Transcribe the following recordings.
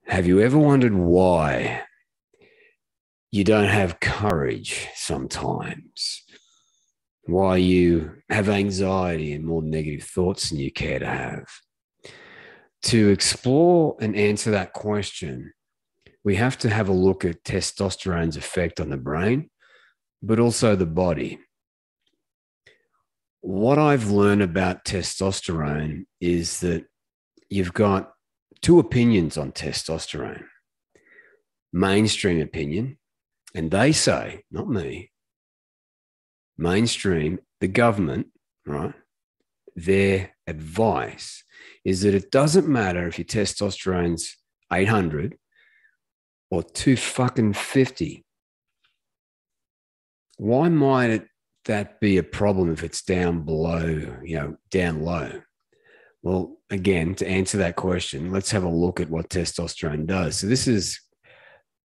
Have you ever wondered why you don't have courage sometimes? Why you have anxiety and more negative thoughts than you care to have? To explore and answer that question, we have to have a look at testosterone's effect on the brain, but also the body. What I've learned about testosterone is that you've got two opinions on testosterone. Mainstream opinion, and they say, not me, mainstream, the government, right? Their advice is that it doesn't matter if your testosterone's 800 or 250. Why might that be a problem if it's down below, down low? Well, again, to answer that question, let's have a look at what testosterone does. So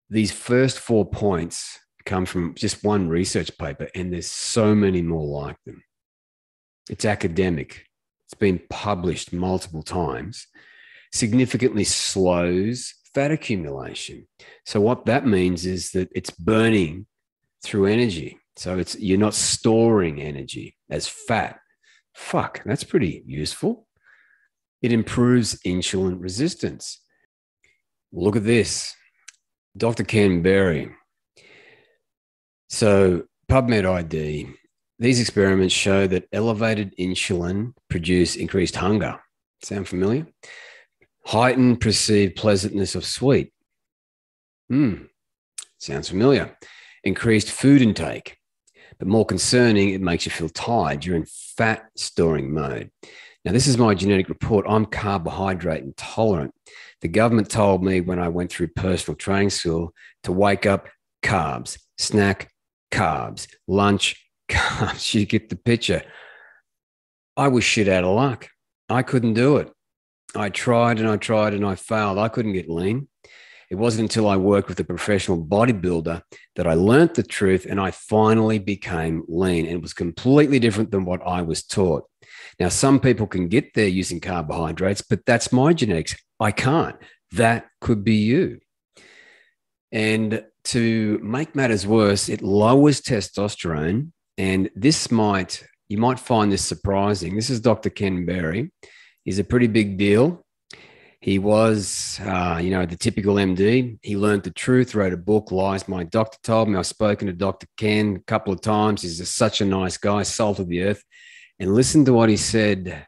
these first 4 points come from just one research paper, and there's so many more like them. It's academic. It's been published multiple times. Significantly slows fat accumulation. So what that means is that it's burning through energy. So you're not storing energy as fat. Fuck, that's pretty useful. It improves insulin resistance. Look at this. Dr. Ken Berry. So PubMed ID, these experiments show that elevated insulin produce increased hunger. Sound familiar? Heightened perceived pleasantness of sweet. Sounds familiar. Increased food intake. But more concerning, it makes you feel tired. You're in fat storing mode. Now, this is my genetic report. I'm carbohydrate intolerant. The government told me when I went through personal training school to wake up carbs, snack carbs, lunch carbs. You get the picture. I was shit out of luck. I couldn't do it. I tried and I failed. I couldn't get lean. It wasn't until I worked with a professional bodybuilder that I learned the truth and I finally became lean. And it was completely different than what I was taught. Now, some people can get there using carbohydrates, but that's my genetics. I can't. That could be you. And to make matters worse, it lowers testosterone. And you might find this surprising. This is Dr. Ken Berry. He's a pretty big deal. He was, the typical MD. He learned the truth, wrote a book, Lies My Doctor Told Me. I've spoken to Dr. Ken a couple of times. He's such a nice guy, salt of the earth. And listen to what he said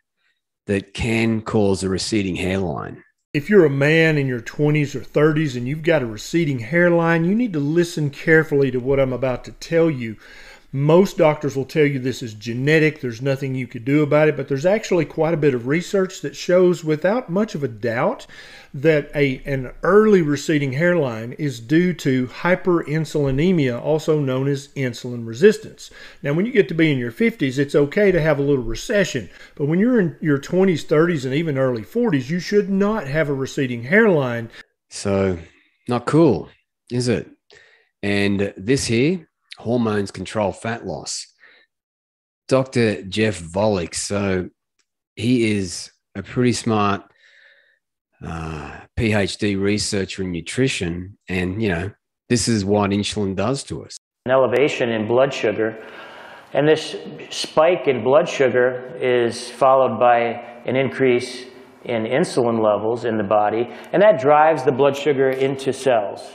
that can cause a receding hairline. If you're a man in your 20s or 30s and you've got a receding hairline, you need to listen carefully to what I'm about to tell you. Most doctors will tell you this is genetic, there's nothing you could do about it, but there's actually quite a bit of research that shows without much of a doubt that an early receding hairline is due to hyperinsulinemia, also known as insulin resistance. Now, when you get to be in your 50s, it's okay to have a little recession, but when you're in your 20s, 30s, and even early 40s, you should not have a receding hairline. So, not cool, is it? And this here, hormones control fat loss. Dr. Jeff Volek, so he is a pretty smart PhD researcher in nutrition. And, this is what insulin does to us. An elevation in blood sugar. And this spike in blood sugar is followed by an increase in insulin levels in the body. And that drives the blood sugar into cells.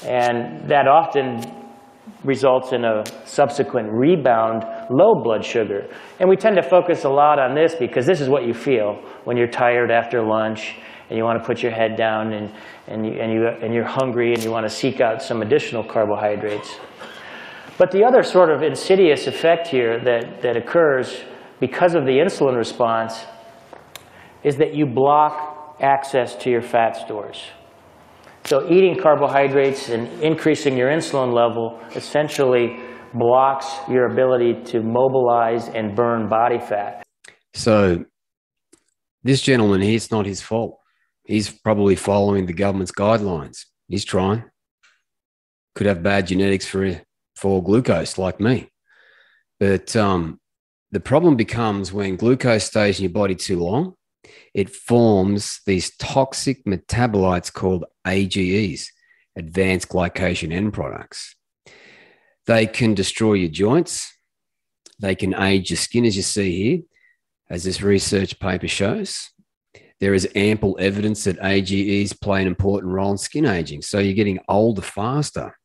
And that often results in a subsequent rebound low blood sugar. And we tend to focus a lot on this because this is what you feel when you're tired after lunch and you want to put your head down and you're hungry and you want to seek out some additional carbohydrates. But the other sort of insidious effect here that occurs because of the insulin response is that you block access to your fat stores. So eating carbohydrates and increasing your insulin level essentially blocks your ability to mobilize and burn body fat. So this gentleman here, it's not his fault. He's probably following the government's guidelines. He's trying. Could have bad genetics for glucose like me. But the problem becomes when glucose stays in your body too long, It forms these toxic metabolites called AGEs, advanced glycation end products. They can destroy your joints. They can age your skin, as you see here, as this research paper shows. There is ample evidence that AGEs play an important role in skin aging. So you're getting older faster.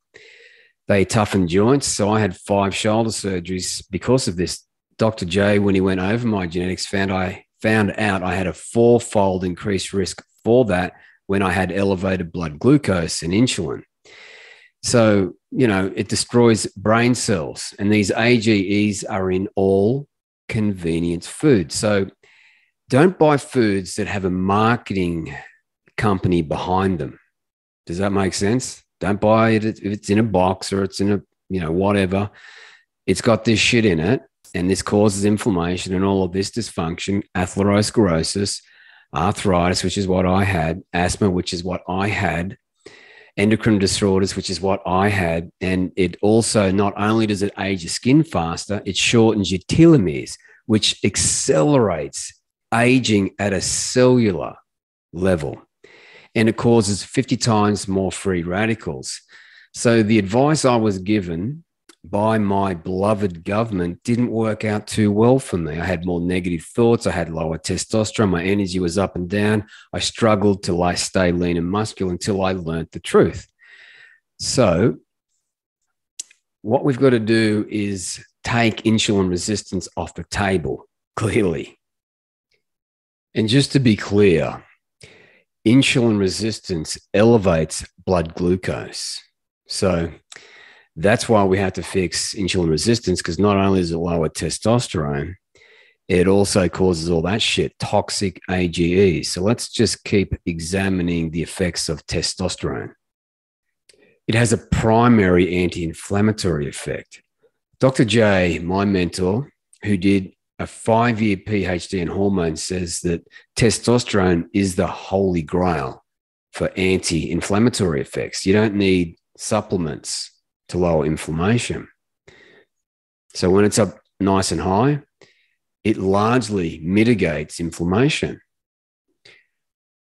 They toughen joints. So I had 5 shoulder surgeries because of this. Dr. J, when he went over my genetics, found out I had a 4-fold increased risk for that when I had elevated blood glucose and insulin. So, it destroys brain cells. And these AGEs are in all convenience foods. So don't buy foods that have a marketing company behind them. Does that make sense? Don't buy it if it's in a box or it's in a, whatever. It's got this shit in it, and this causes inflammation and all of this dysfunction, atherosclerosis, arthritis, which is what I had, asthma, which is what I had, endocrine disorders, which is what I had. And it also, not only does it age your skin faster, it shortens your telomeres, which accelerates aging at a cellular level. And it causes 50 times more free radicals. So the advice I was given by my beloved government didn't work out too well for me. I had more negative thoughts. I had lower testosterone. My energy was up and down. I struggled to stay lean and muscular until I learned the truth. So what we've got to do is take insulin resistance off the table, clearly. And just to be clear, insulin resistance elevates blood glucose. So that's why we have to fix insulin resistance, because not only does it lower testosterone, it also causes all that shit, toxic AGEs. So let's just keep examining the effects of testosterone. It has a primary anti-inflammatory effect. Dr. J, my mentor, who did a 5-year PhD in hormones, says that testosterone is the holy grail for anti-inflammatory effects. You don't need supplements to lower inflammation. So when it's up nice and high, it largely mitigates inflammation,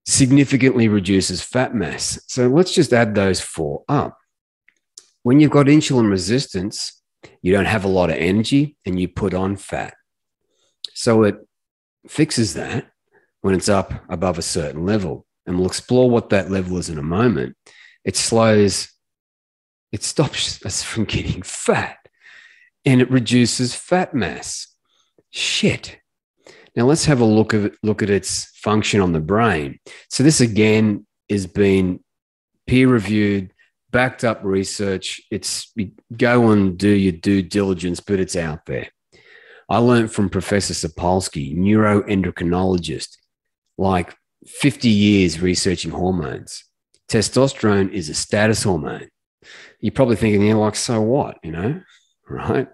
significantly reduces fat mass. So let's just add those 4 up. When you've got insulin resistance, you don't have a lot of energy and you put on fat. So it fixes that when it's up above a certain level. And we'll explore what that level is in a moment. It stops us from getting fat, and it reduces fat mass. Shit. Now let's have a look at its function on the brain. So this again has been peer-reviewed, backed up research. Go and do your due diligence, but it's out there. I learned from Professor Sapolsky, neuroendocrinologist, 50 years researching hormones. Testosterone is a status hormone. You're probably thinking, so what, right?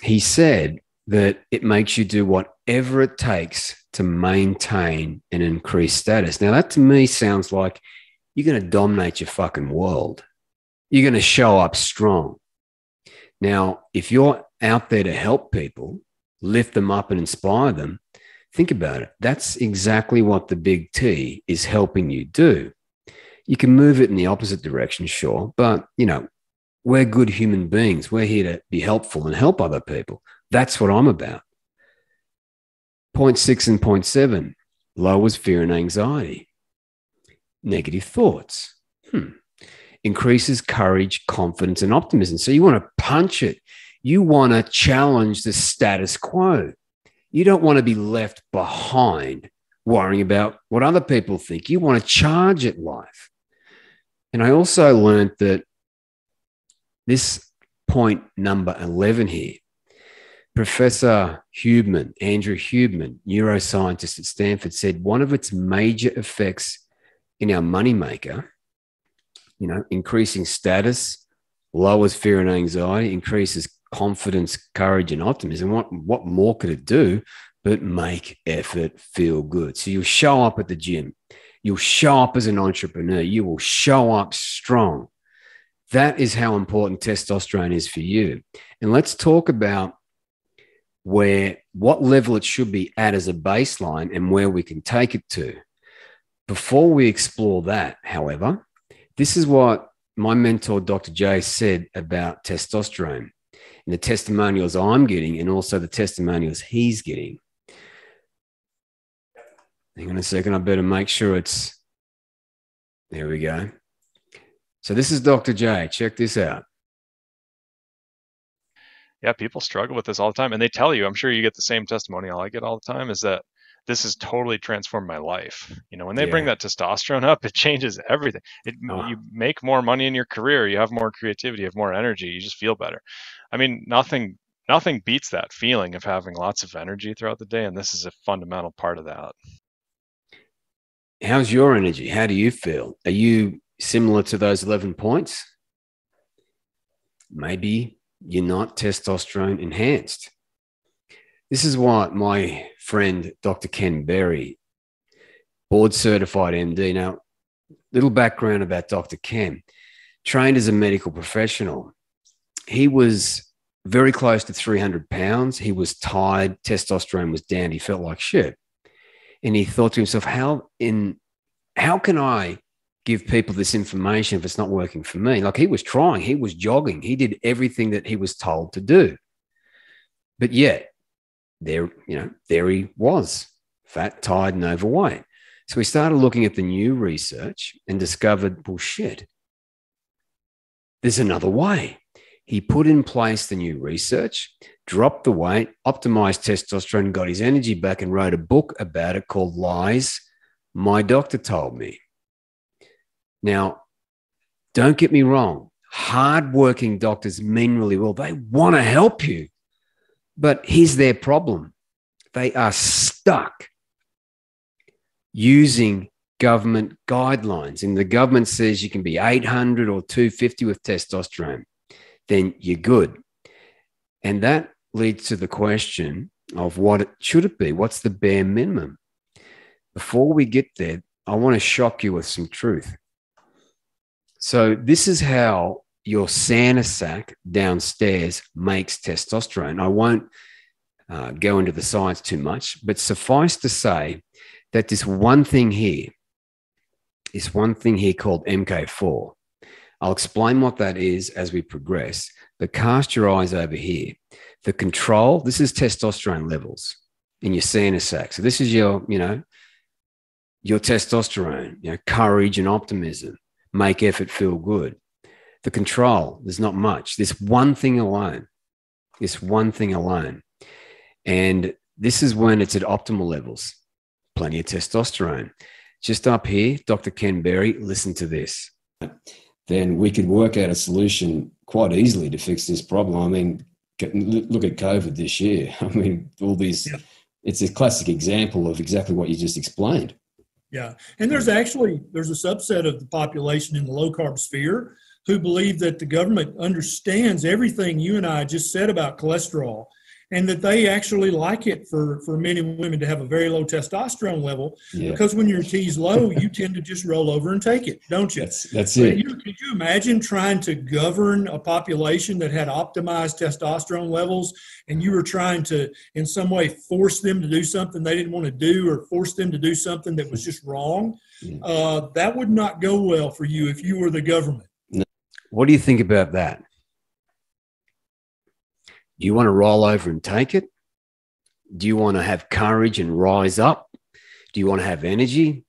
He said that it makes you do whatever it takes to maintain and increase status. Now, that to me sounds like you're going to dominate your fucking world. You're going to show up strong. Now, if you're out there to help people, lift them up and inspire them, think about it. That's exactly what the big T is helping you do. You can move it in the opposite direction, sure, but, we're good human beings. We're here to be helpful and help other people. That's what I'm about. Point 6 and point 7, lowers fear and anxiety. Negative thoughts. Increases courage, confidence, and optimism. So you want to punch it. You want to challenge the status quo. You don't want to be left behind worrying about what other people think. You want to charge at life. And I also learned that this point number 11 here, Professor Huberman, Andrew Huberman, neuroscientist at Stanford, said one of its major effects in our moneymaker, increasing status, lowers fear and anxiety, increases confidence, courage, and optimism. What more could it do but make effort feel good? So you'll show up at the gym. You'll show up as an entrepreneur. You will show up strong. That is how important testosterone is for you. And let's talk about where what level it should be at as a baseline and where we can take it to. Before we explore that, however, this is what my mentor, Dr. J, said about testosterone and the testimonials I'm getting and also the testimonials he's getting. Hang on a second. I better make sure it's, there we go. So this is Dr. J. Check this out. Yeah, people struggle with this all the time. And they tell you, I'm sure you get the same testimonial I get all the time, is that this has totally transformed my life. You know, when they bring that testosterone up, it changes everything. You make more money in your career, you have more creativity, you have more energy, you just feel better. I mean, nothing beats that feeling of having lots of energy throughout the day. And this is a fundamental part of that. How's your energy? How do you feel? Are you similar to those 11 points? Maybe you're not testosterone enhanced. This is what my friend, Dr. Ken Berry, board certified MD. Now, little background about Dr. Ken. Trained as a medical professional. He was very close to 300 pounds. He was tired. Testosterone was down. He felt like shit. And he thought to himself, how can I give people this information if it's not working for me? Like, he was trying, he was jogging, he did everything that he was told to do. But yet, there he was, fat, tired, and overweight. So we started looking at the new research and discovered, bullshit, there's another way. He put in place the new research, dropped the weight, optimized testosterone, got his energy back, and wrote a book about it called Lies My Doctor Told Me. Now, don't get me wrong. Hardworking doctors mean really well. They want to help you. But here's their problem. They are stuck using government guidelines. And the government says you can be 800 or 250 with testosterone. Then you're good. And that leads to the question of what should it be? What's the bare minimum? Before we get there, I want to shock you with some truth. So this is how your Santa sac downstairs makes testosterone. I won't go into the science too much, but suffice to say that this one thing here called MK4. I'll explain what that is as we progress, but cast your eyes over here. The control, this is testosterone levels in your Santa sac. So this is your testosterone, courage and optimism, make effort feel good. The control, there's not much. This one thing alone. And this is when it's at optimal levels. Plenty of testosterone. Just up here, Dr. Ken Berry, listen to this. Then we could work out a solution quite easily to fix this problem. I mean, look at COVID this year. I mean, all these, it's a classic example of exactly what you just explained. Yeah. And there's a subset of the population in the low carb sphere who believe that the government understands everything you and I just said about cholesterol, and that they actually like it for men and women to have a very low testosterone level, because when your T's low, you tend to just roll over and take it, don't you? That's it. Could you imagine trying to govern a population that had optimized testosterone levels, and you were trying to, in some way, force them to do something they didn't want to do, or force them to do something that was just wrong? That would not go well for you if you were the government. What do you think about that? Do you want to roll over and take it? Do you want to have courage and rise up? Do you want to have energy? Do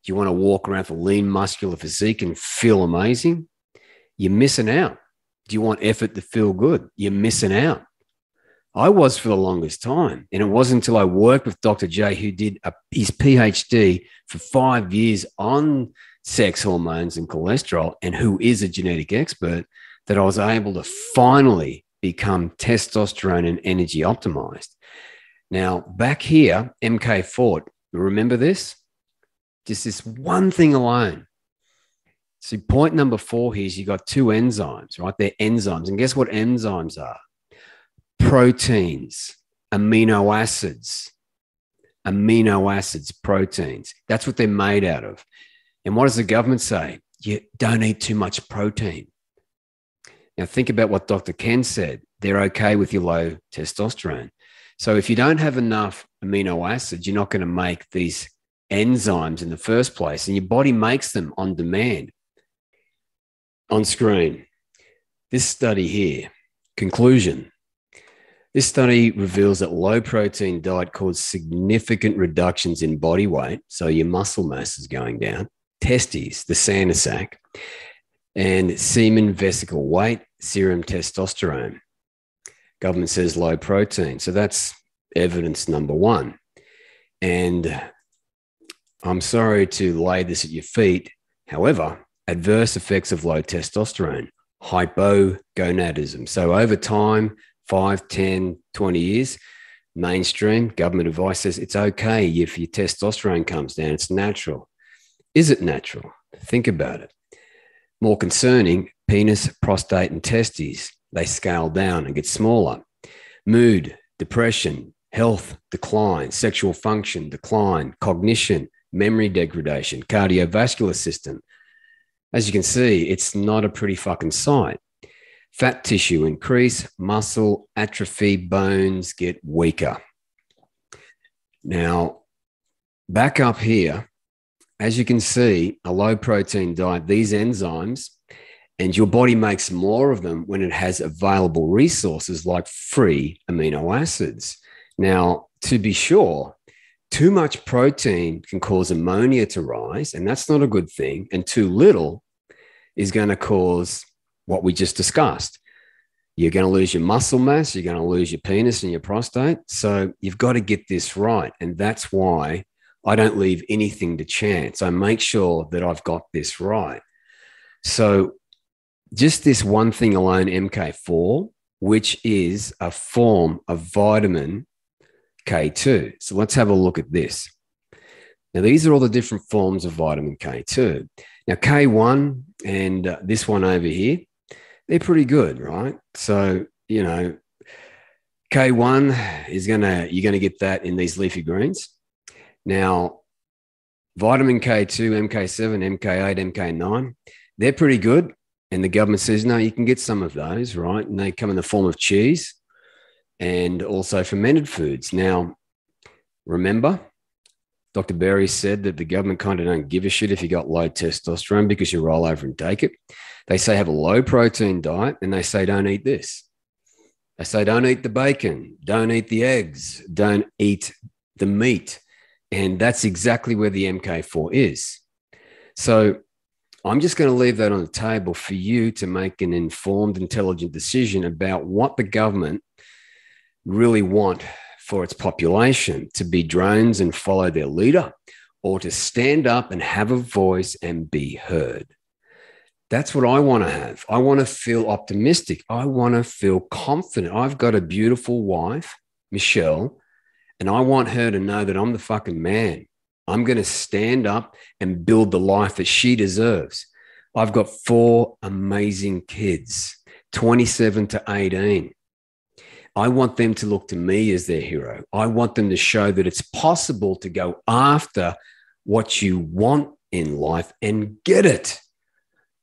you want to walk around with a lean, muscular physique and feel amazing? You're missing out. Do you want effort to feel good? You're missing out. I was for the longest time. And it wasn't until I worked with Dr. J, who did his PhD for 5 years on sex hormones and cholesterol, and who is a genetic expert, that I was able to finally become testosterone and energy optimized. Now, back here, MK4, remember this? Just this one thing alone. So point number 4 here is you got 2 enzymes, right? They're enzymes. And guess what enzymes are? Proteins, amino acids, proteins. That's what they're made out of. And what does the government say? You don't eat too much protein. Now think about what Dr. Ken said. They're okay with your low testosterone. So if you don't have enough amino acids, you're not going to make these enzymes in the first place, and your body makes them on demand. On screen, this study here, conclusion. This study reveals that low protein diet caused significant reductions in body weight. So your muscle mass is going down, testes, the Santa sac, and semen vesicle weight, serum testosterone. Government says low protein. So that's evidence number one. And I'm sorry to lay this at your feet. However, adverse effects of low testosterone, hypogonadism. So over time, 5, 10, 20 years, mainstream government advice says it's okay if your testosterone comes down. It's natural. Is it natural? Think about it. More concerning, penis, prostate, and testes, they scale down and get smaller. Mood, depression, health decline, sexual function decline, cognition, memory degradation, cardiovascular system. As you can see, it's not a pretty fucking sight. Fat tissue increase, muscle atrophy, bones get weaker. Now, back up here, as you can see, a low protein diet, these enzymes, and your body makes more of them when it has available resources like free amino acids. Now, to be sure, too much protein can cause ammonia to rise, and that's not a good thing. And too little is going to cause what we just discussed. You're going to lose your muscle mass, you're going to lose your penis and your prostate. So you've got to get this right. And that's why I don't leave anything to chance. I make sure that I've got this right. So just this one thing alone, MK4, which is a form of vitamin K2. So let's have a look at this. Now, these are all the different forms of vitamin K2. Now, K1 and this one over here, they're pretty good, right? So, you know, K1 is you're going to get that in these leafy greens. Now, vitamin K2, MK7, MK8, MK9, they're pretty good. And the government says, no, you can get some of those, right? And they come in the form of cheese and also fermented foods. Now, remember, Dr. Berry said that the government kind of don't give a shit if you got low testosterone because you roll over and take it. They say have a low protein diet, and they say don't eat this. They say don't eat the bacon, don't eat the eggs, don't eat the meat. And that's exactly where the MK4 is. So I'm just going to leave that on the table for you to make an informed, intelligent decision about what the government really want for its population, to be drones and follow their leader, or to stand up and have a voice and be heard. That's what I want to have. I want to feel optimistic. I want to feel confident. I've got a beautiful wife, Michelle, and I want her to know that I'm the fucking man. I'm going to stand up and build the life that she deserves. I've got 4 amazing kids, 27 to 18. I want them to look to me as their hero. I want them to show that it's possible to go after what you want in life and get it.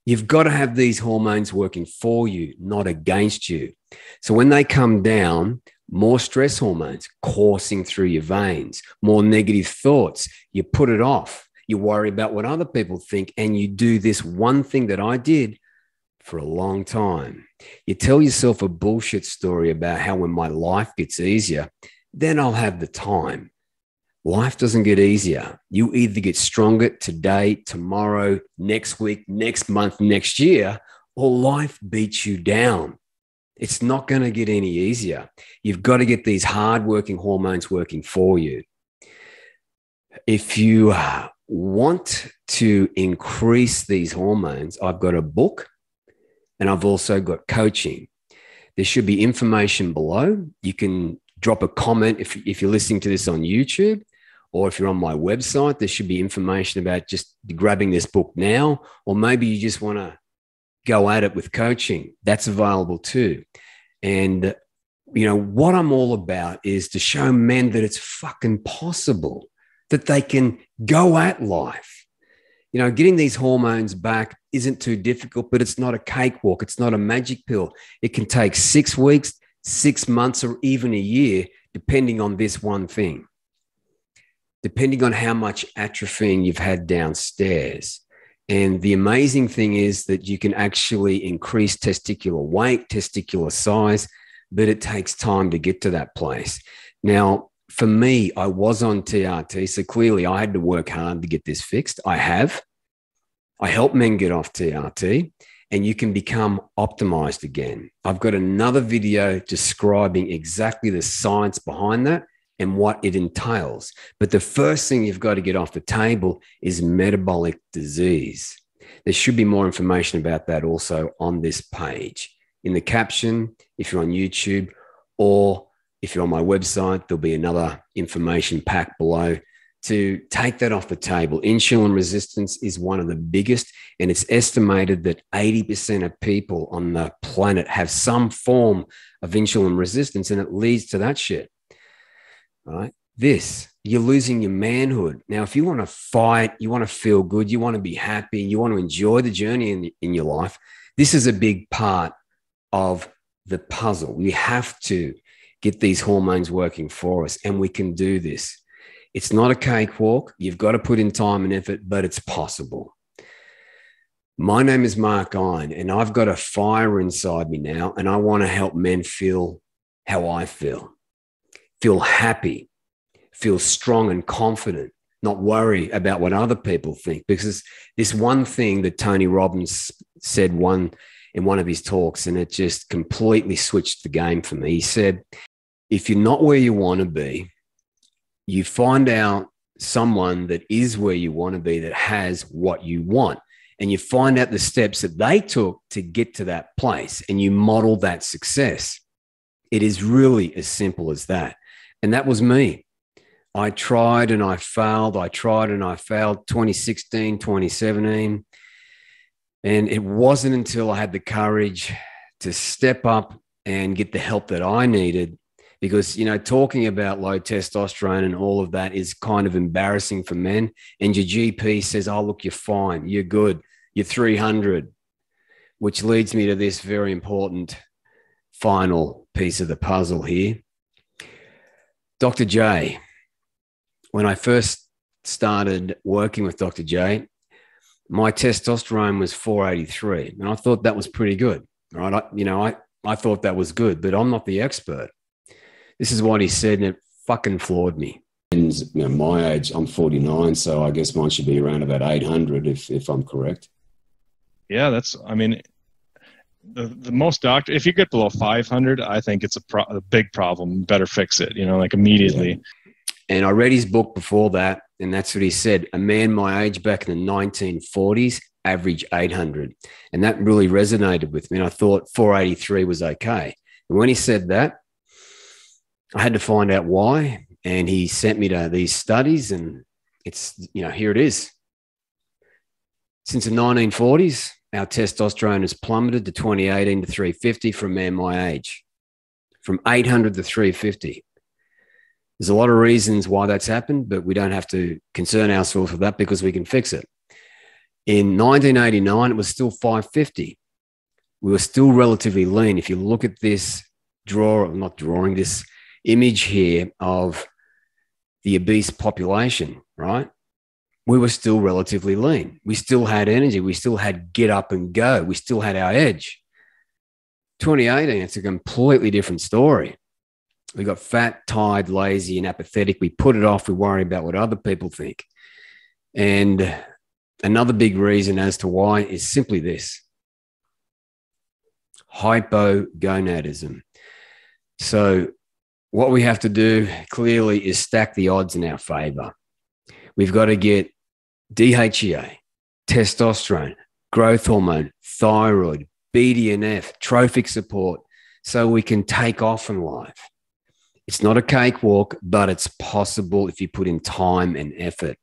You've got to have these hormones working for you, not against you. So when they come down, more stress hormones coursing through your veins, more negative thoughts, you put it off. You worry about what other people think, and you do this one thing that I did for a long time. You tell yourself a bullshit story about how when my life gets easier, then I'll have the time. Life doesn't get easier. You either get stronger today, tomorrow, next week, next month, next year, or life beats you down. It's not going to get any easier. You've got to get these hardworking hormones working for you. If you want to increase these hormones, I've got a book and I've also got coaching. There should be information below. You can drop a comment if you're listening to this on YouTube, or if you're on my website, there should be information about just grabbing this book now, or maybe you just want to go at it with coaching. That's available too. And, you know, what I'm all about is to show men that it's fucking possible, that they can go at life. You know, getting these hormones back isn't too difficult, but it's not a cakewalk. It's not a magic pill. It can take 6 weeks, 6 months, or even a year depending on this one thing, depending on how much atropine you've had downstairs. And the amazing thing is that you can actually increase testicular weight, testicular size, but it takes time to get to that place. Now, for me, I was on TRT, so clearly I had to work hard to get this fixed. I have. I help men get off TRT, and you can become optimized again. I've got another video describing exactly the science behind that and what it entails. But the first thing you've got to get off the table is metabolic disease. There should be more information about that also on this page. In the caption, if you're on YouTube, or if you're on my website, there'll be another information pack below to take that off the table. Insulin resistance is one of the biggest, and it's estimated that 80% of people on the planet have some form of insulin resistance, and it leads to that shit. Right? You're losing your manhood. Now, if you want to fight, you want to feel good, you want to be happy, you want to enjoy the journey in your life, this is a big part of the puzzle. We have to get these hormones working for us, and we can do this. It's not a cakewalk. You've got to put in time and effort, but it's possible. My name is Mark Ein, and I've got a fire inside me now, and I want to help men feel how I feel happy, feel strong and confident, not worry about what other people think. Because this one thing that Tony Robbins said in one of his talks, and it just completely switched the game for me. He said, if you're not where you want to be, you find out someone that is where you want to be, that has what you want, and you find out the steps that they took to get to that place, and you model that success. It is really as simple as that. And that was me. I tried and I failed. 2016, 2017. And it wasn't until I had the courage to step up and get the help that I needed, because, talking about low testosterone and all of that is kind of embarrassing for men. And your GP says, oh, look, you're fine. You're good. You're 300, which leads me to this very important final piece of the puzzle here. Dr. J, when I first started working with Dr. J, my testosterone was 483, and I thought that was pretty good, right? I thought that was good, but I'm not the expert. This is what he said, and it fucking floored me. And my age, I'm 49, so I guess mine should be around about 800 if I'm correct. Yeah, the most if you get below 500, I think it's a big problem. Better fix it, like immediately. Yeah. And I read his book before that, and that's what he said. A man my age back in the 1940s averaged 800. And that really resonated with me. And I thought 483 was okay. And when he said that, I had to find out why. And he sent me to these studies, and it's, here it is. Since the 1940s, our testosterone has plummeted to 2018 to 350 for a man my age, from 800 to 350. There's a lot of reasons why that's happened, but we don't have to concern ourselves with that because we can fix it. In 1989, it was still 550. We were still relatively lean. If you look at this this image here of the obese population, right? We were still relatively lean. We still had energy. We still had get up and go. We still had our edge. 2018, it's a completely different story. We got fat, tired, lazy, and apathetic. We put it off. We worry about what other people think. And another big reason as to why is simply this: hypogonadism. So what we have to do clearly is stack the odds in our favor. We've got to get DHEA, testosterone, growth hormone, thyroid, BDNF, trophic support, so we can take off in life. It's not a cakewalk, but it's possible if you put in time and effort.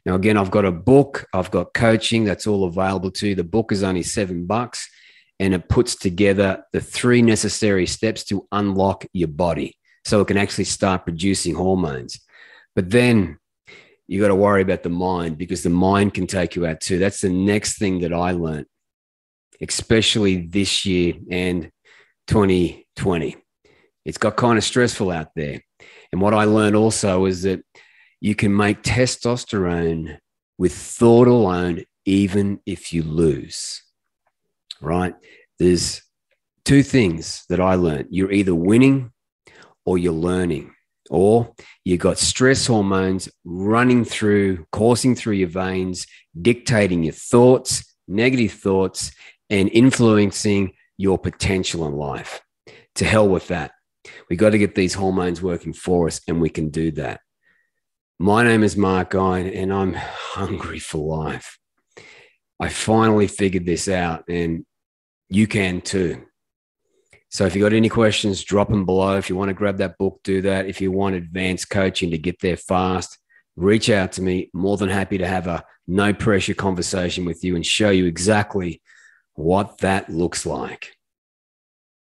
Now, again, I've got a book, I've got coaching, that's all available to you. The book is only $7, and it puts together the 3 necessary steps to unlock your body so it can actually start producing hormones. But then you got to worry about the mind, because the mind can take you out too. That's the next thing that I learned, especially this year and 2020. It's got kind of stressful out there. And what I learned also is that you can make testosterone with thought alone, even if you lose, right? There's two things that I learned. You're either winning or you're learning, or you got stress hormones coursing through your veins, dictating your thoughts, negative thoughts, and influencing your potential in life. To hell with that. We got to get these hormones working for us, and we can do that. My name is Mark Guy, and I'm hungry for life. I finally figured this out, and you can too. So if you got any questions, drop them below. If you want to grab that book, do that. If you want advanced coaching to get there fast, reach out to me. More than happy to have a no pressure conversation with you and show you exactly what that looks like.